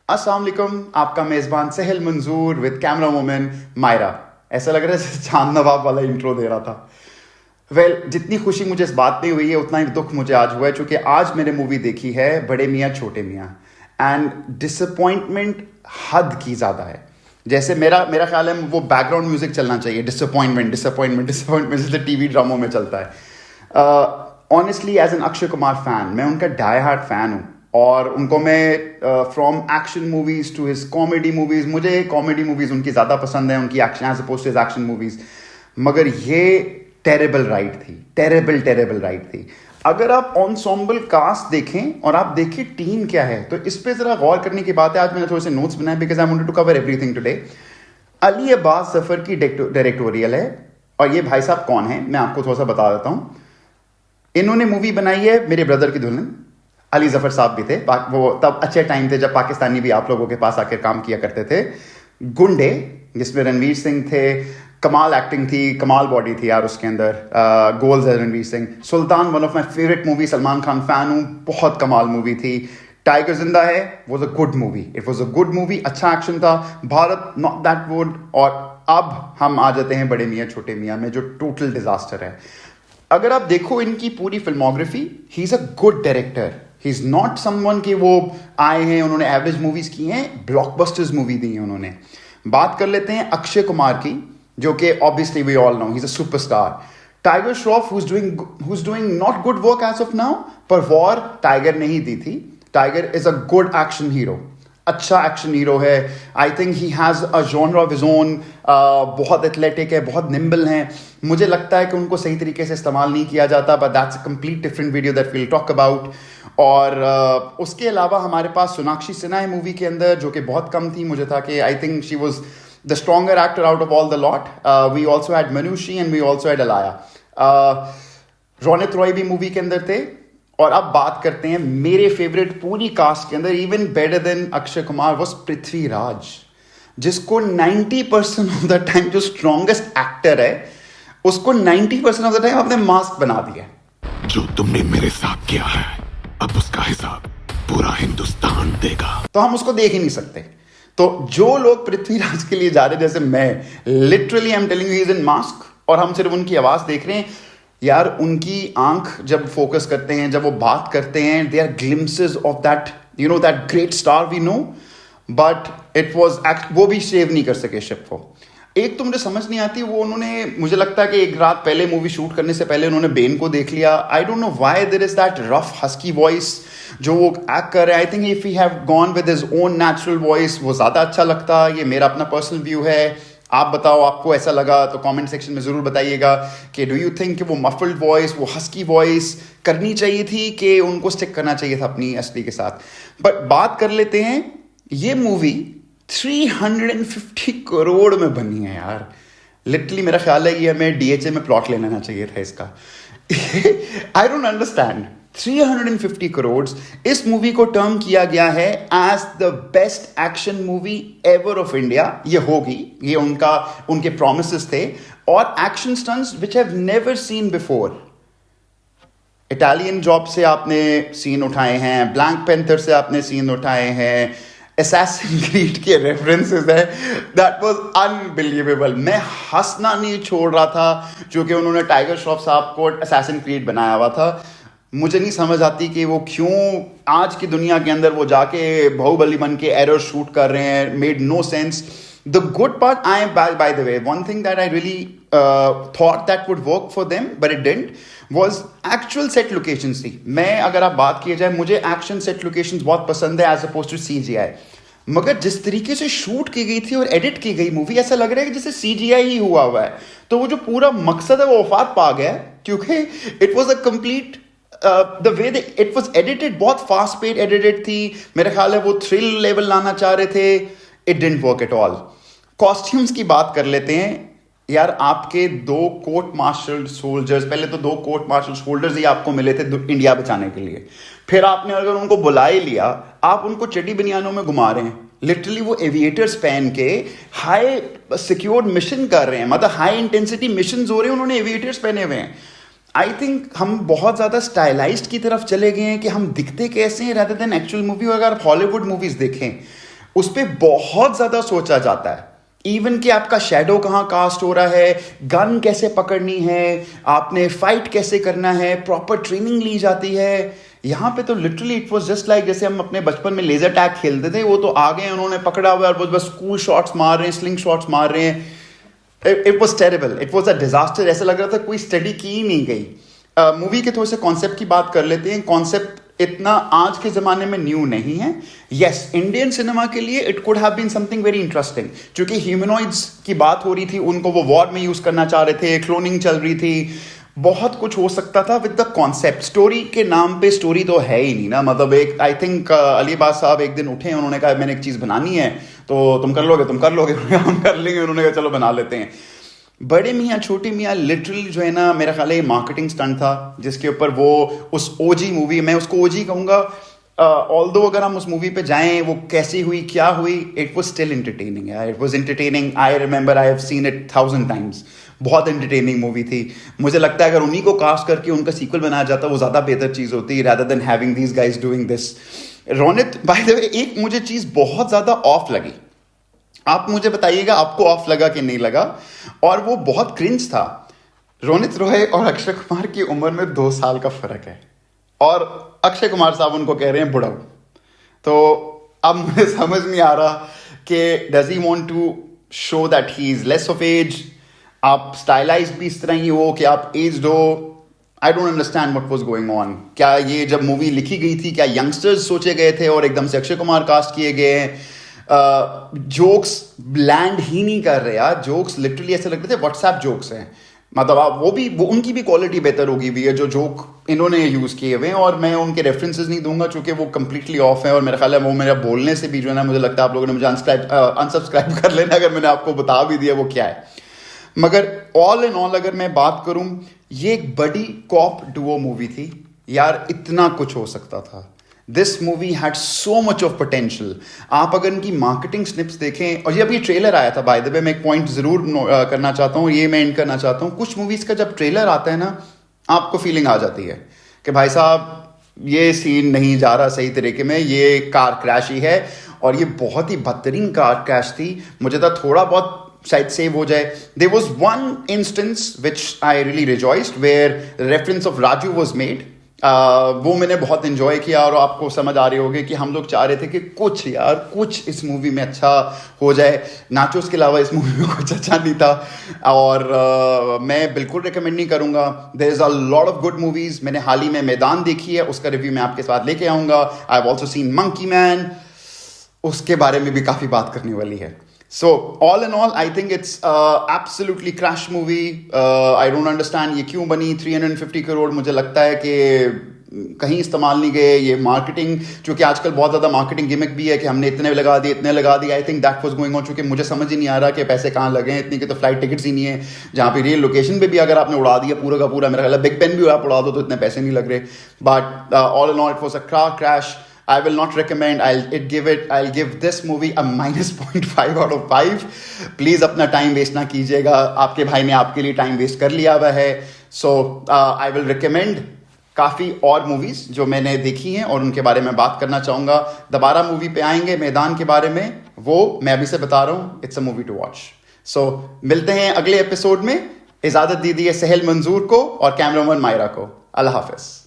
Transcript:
अस्सलाम वालेकुम, आपका मेज़बान सहल मंजूर विद कैमरा वुमन मायरा। ऐसा लग रहा है जैसे चांद नवाब वाला इंट्रो दे रहा था। जितनी खुशी मुझे इस बात पे हुई है उतना ही दुख मुझे आज हुआ है, क्योंकि आज मैंने मूवी देखी है बड़े मियाँ छोटे मियाँ, एंड डिसअपॉइंटमेंट हद की ज़्यादा है। जैसे मेरा मेरा ख्याल है वो बैकग्राउंड म्यूजिक चलना चाहिए, डिसअपॉइंटमेंट डिसअपॉइंटमेंट डिसअपॉइंटमेंट, जैसे टीवी ड्रामों में चलता है। Honestly as an Akshay Kumar fan, मैं उनका डाई हार्ट फैन हूँ, और उनको मैं from action movies to his comedy movies, मुझे कॉमेडी मूवीज उनकी ज़्यादा पसंद है, उनकी action as opposed to his action movies. मगर ये टेरेबल राइड थी, टेरेबल राइड थी। अगर आप ऑनसॉम्बल कास्ट देखें और आप देखें टीम क्या है, तो इस पे ज़रा गौर करने की बात है। आज मैंने थोड़े से नोट्स बनाए because I wanted to cover everything today. Ali Abbas Zafar की डायरेक्टोरियल है, और ये भाई साहब कौन है मैं आपको थोड़ा सा बता देता हूँ। इन्होंने मूवी बनाई है मेरे ब्रदर की दुल्हन, अली जफर साहब भी थे, वो तब अच्छे टाइम थे जब पाकिस्तानी भी आप लोगों के पास आकर काम किया करते थे। गुंडे, जिसमें रणवीर सिंह थे, कमाल एक्टिंग थी, कमाल बॉडी थी यार उसके अंदर, गोल्स है Ranveer Singh. Sultan one of my favourite movie, Salman Khan fan हूँ, बहुत कमाल मूवी थी। टाइगर जिंदा है, was a good movie, it was a good movie, अच्छा एक्शन था। Bharat not that good. और अब हम आ जाते हैं बड़े मियाँ छोटे मियाँ में, जो टोटल डिजास्टर है। अगर आप देखो इनकी पूरी filmography, he is a good director, he is not someone कि वो आए हैं उन्होंने एवरेज मूवीज की हैं, ब्लॉकबस्टर्स मूवी दी है उन्होंने। बात कर लेते हैं अक्षय कुमार की, जो कि obviously we all know he is a superstar. Tiger Shroff who is doing not good work as of now, पर वॉर टाइगर ने ही दी थी। Tiger is a good action hero, अच्छा एक्शन हीरो है। I think he has a genre of his own, बहुत athletic है, बहुत निम्बल हैं। मुझे लगता है कि उनको सही तरीके से इस्तेमाल नहीं किया जाता, but that's a complete different video that will talk about. और उसके अलावा हमारे पास सोनाक्षी सिन्हा है मूवी के अंदर, जो कि बहुत कम थी। मुझे था कि I think she was the stronger actor out of all the lot. We also had Manushi and we also had Alaya. Ronit Roy भी मूवी के अंदर थे। और अब बात करते हैं मेरे फेवरेट पूरी कास्ट के अंदर, even better than Akshay Kumar was Prithviraj, जिसको 90% ऑफ द टाइम, जो स्ट्रॉन्गेस्ट एक्टर है, उसको 90% ऑफ द टाइम आपने मास्क बना दिया। जो तुमने मेरे साथ किया है, अब उसका हिसाब पूरा हिंदुस्तान देगा। तो हम उसको देख ही नहीं सकते। तो जो लोग पृथ्वीराज के लिए जा रहे, जैसे मैं, literally I am telling you, he is in mask, और हम सिर्फ उनकी आवाज देख रहे हैं। यार उनकी आंख जब फोकस करते हैं, जब वो बात करते हैं, they are glimpses of that, you know, that great star we know. But it was वो भी सेव नहीं कर सके शिप को। एक तो मुझे समझ नहीं आती, वो उन्होंने, मुझे लगता है कि एक रात पहले मूवी शूट करने से पहले उन्होंने बेन को देख लिया। I don't know why there is that rough husky voice जो वो एक्ट कर रहे हैं। I think if he have gone with his own natural voice, वो ज्यादा अच्छा लगता। ये मेरा अपना पर्सनल व्यू है, आप बताओ आपको ऐसा लगा तो कमेंट सेक्शन में ज़रूर बताइएगा कि डू यू थिंक कि वो मफल्ड वॉइस, वो हस्की वॉइस करनी चाहिए थी, कि उनको स्टिक करना चाहिए था अपनी असली के साथ। बट बात कर लेते हैं, ये मूवी 350 करोड़ में बनी है यार। लिटरली मेरा ख्याल है ये हमें डीएचए में प्लॉट ले लेना चाहिए था इसका। I don't understand 350 crore. इस मूवी को टर्म किया गया है as the best action movie ever of India. ये होगी, ये उनके प्रोमिसेस थे। और action stunts which have never seen before. Italian job से आपने सीन उठाए हैं, ब्लैक पैंथर से आपने सीन उठाए हैं, असैसिन क्रीड के रेफरेंसेस है। That was unbelievable. मैं हंसना नहीं छोड़ रहा था, क्योंकि उन्होंने टाइगर श्रॉफ साहब को असैसिन क्रीड बनाया हुआ था। मुझे नहीं समझ आती कि वो क्यों आज की दुनिया के अंदर वो जाके बाहुबली बन के एरर शूट कर रहे हैं। Made no sense. The good part, I am by the way, one thing that I really thought that would work for them but it didn't, was actual set locations थी। मैं, अगर आप बात किया जाए, मुझे एक्शन सेट लोकेशंस बहुत पसंद है एज अपोज टू सीजीआई। मगर जिस तरीके से शूट की गई थी और एडिट की गई मूवी, ऐसा लग रहा है कि जैसे सीजीआई ही हुआ है। तो वो जो पूरा मकसद है वो वफात पा गया, क्योंकि it was a complete the way it was edited, बहुत फास्ट पेड एडिटेड थी। मेरे ख्याल है वो थ्रिल लेवल लाना चाह रहे थे, it didn't work at all. Costumes की बात कर लेते हैं यार। आपके 2 कोर्ट मार्शल सोल्जर्स, पहले तो 2 कोर्ट मार्शल सोल्जर्स ही आपको मिले थे इंडिया बचाने के लिए। फिर आपने अगर उनको बुला ही लिया, आप उनको चड्डी बनियानों में घुमा रहे हैं। लिटरली वो एविएटर्स पहन के हाई सिक्योर्ड मिशन कर रहे हैं, मतलब हाई इंटेंसिटी मिशन हो रहे हैं, उन्होंने एविएटर्स पहने हुए हैं। आई थिंक हम बहुत ज़्यादा स्टाइलाइज्ड की तरफ चले गए हैं कि हम दिखते कैसे हैं, रेदर देन एक्चुअल मूवी। अगर आप हॉलीवुड मूवीज़ देखें, उस पर बहुत ज्यादा सोचा जाता है। इवन कि आपका शेडो कहाँ कास्ट हो रहा है, गन कैसे पकड़नी है, आपने फाइट कैसे करना है, प्रॉपर ट्रेनिंग ली जाती है। यहाँ पे तो literally it was just like जैसे हम अपने बचपन में लेजर टैग खेलते थे, वो तो आ गए, उन्होंने पकड़ा हुआ है और बस कूल शॉट्स मार रहे हैं, स्लिंग शॉट्स मार रहे हैं। It was terrible, it was a disaster. ऐसा लग रहा था कोई स्टडी की ही नहीं गई। मूवी के थोड़े से कॉन्सेप्ट की बात कर लेते हैं। कॉन्सेप्ट इतना आज के ज़माने में न्यू नहीं है। यस, इंडियन सिनेमा के लिए it could have been something very interesting, क्योंकि ह्यूमनॉइड्स की बात हो रही थी, उनको वो वॉर में यूज़ करना चाह रहे थे, क्लोनिंग चल रही थी, बहुत कुछ हो सकता था विद द कॉन्सेप्ट। स्टोरी के नाम पे स्टोरी तो है ही नहीं ना। मतलब एक आई थिंक अलीबाद साहब एक दिन उठे, उन्होंने कहा मैंने एक चीज़ बनानी है तो तुम कर लोगे, हम कर लेंगे। उन्होंने कहा चलो बना लेते हैं। बड़े मियाँ छोटे मियाँ लिटरली जो है ना, मेरा ख्याल है मार्केटिंग स्टंट था जिसके ऊपर वो उस ओजी मूवी, मैं उसको ओजी कहूँगा, ऑल्दो अगर हम उस मूवी पे जाएं वो कैसी हुई क्या हुई, इट वाज स्टिल एंटरटेनिंग यार, it was entertaining. I remember I have seen it 1000 times. बहुत एंटरटेनिंग मूवी थी। मुझे लगता है अगर उन्हीं को कास्ट करके उनका सीक्वल बनाया जाता वो ज़्यादा बेहतर चीज़ होती, rather than having these guys doing this. Ronit, bye the वे, एक मुझे चीज़ बहुत ज़्यादा ऑफ लगी, आप मुझे बताइएगा आपको ऑफ लगा कि नहीं लगा, और वो बहुत क्रिंज था। रोनित रॉय और अक्षय कुमार की उम्र में 2 साल का फर्क है, और अक्षय कुमार साहब उनको कह रहे हैं बुढ़ऊ। तो अब मुझे समझ नहीं आ रहा कि does he want to show that he is less of age, आप स्टाइलाइज भी इस तरह ही हो कि आप एज्ड हो। I don't understand what was going on. क्या ये जब मूवी लिखी गई थी, क्या यंगस्टर्स सोचे गए थे और एकदम से अक्षय कुमार कास्ट किए गए हैं? जोक्स लैंड ही नहीं कर रहे यार। जोक्स लिटरली ऐसे लगते थे व्हाट्सएप जोक्स हैं। मतलब आप वो उनकी भी क्वालिटी बेहतर होगी भी है जो जोक इन्होंने यूज़ किए हुए हैं, और मैं उनके रेफरेंसेस नहीं दूंगा चूंकि वो कंप्लीटली ऑफ है। और मेरा ख्याल है वो मेरा बोलने से भी जो है ना, मुझे लगता है आप लोगों ने मुझे अनसब्सक्राइब कर लेना अगर मैंने आपको बता भी दिया वो क्या है। मगर ऑल इन ऑल अगर मैं बात करूं, ये एक बड़ी कॉप डुओ मूवी थी यार, इतना कुछ हो सकता था। This movie had so much of potential. आप अगर इनकी मार्केटिंग स्निप्स देखें, और जब ये ट्रेलर आया था, बाय द वे मैं एक पॉइंट जरूर करना चाहता हूँ, ये मैं एंड करना चाहता हूँ। कुछ मूवीज का जब ट्रेलर आता है ना, आपको फीलिंग आ जाती है कि भाई साहब ये सीन नहीं जा रहा सही तरीके में, ये कार क्रैश ही है, और ये बहुत ही बदतरीन कार क्रैश थी। मुझे तो थोड़ा बहुत शायद सेव हो जाए। There was one instance which I really rejoiced where reference of Raju was made. वो मैंने बहुत एंजॉय किया, और आपको समझ आ रही होगी कि हम लोग चाह रहे थे कि कुछ इस मूवी में अच्छा हो जाए। नाचोस के अलावा इस मूवी में कुछ अच्छा नहीं था, और मैं बिल्कुल रिकमेंड नहीं करूँगा। There is a lot of good movies. मैंने हाल ही में मैदान देखी है, उसका रिव्यू मैं आपके साथ लेके आऊँगा। I have also seen monkey man, उसके बारे में भी काफ़ी बात करने वाली है। So all in all, I think it's absolutely crash movie. I don't understand ये क्यों बनी 350 करोड़। मुझे लगता है कि कहीं इस्तेमाल नहीं गए ये मार्केटिंग, क्योंकि आजकल बहुत ज़्यादा मार्केटिंग गिमिक भी है कि हमने इतने लगा दिए। I think that was going on, चूँकि मुझे समझ ही नहीं आ रहा कि पैसे कहाँ लगे हैं। इतनी के तो फ्लाइट टिकट्स ही नहीं है, जहाँ पे रियल लोकेशन पे भी अगर आपने उड़ा दिया पूरा का पूरा, मेरा ख्याल है बिग बेन भी आप उड़ा दो तो इतने पैसे नहीं लग रहे। But all in all it was a crash. I will not recommend. I'll give this movie a -0.5 out of 5. Please अपना टाइम वेस्ट ना कीजिएगा, आपके भाई ने आपके लिए टाइम वेस्ट कर लिया हुआ है। सो आई विल रिकमेंड काफ़ी और मूवीज़ जो मैंने देखी हैं और उनके बारे में बात करना चाहूँगा। दोबारा मूवी पे आएंगे मैदान के बारे में, वो मैं अभी से बता रहा हूँ, it's a movie to watch. So मिलते हैं अगले एपिसोड में। इजाज़त दीजिए सहल मंजूर को और कैमरामैन मायरा को। अल्लाह हाफिज़।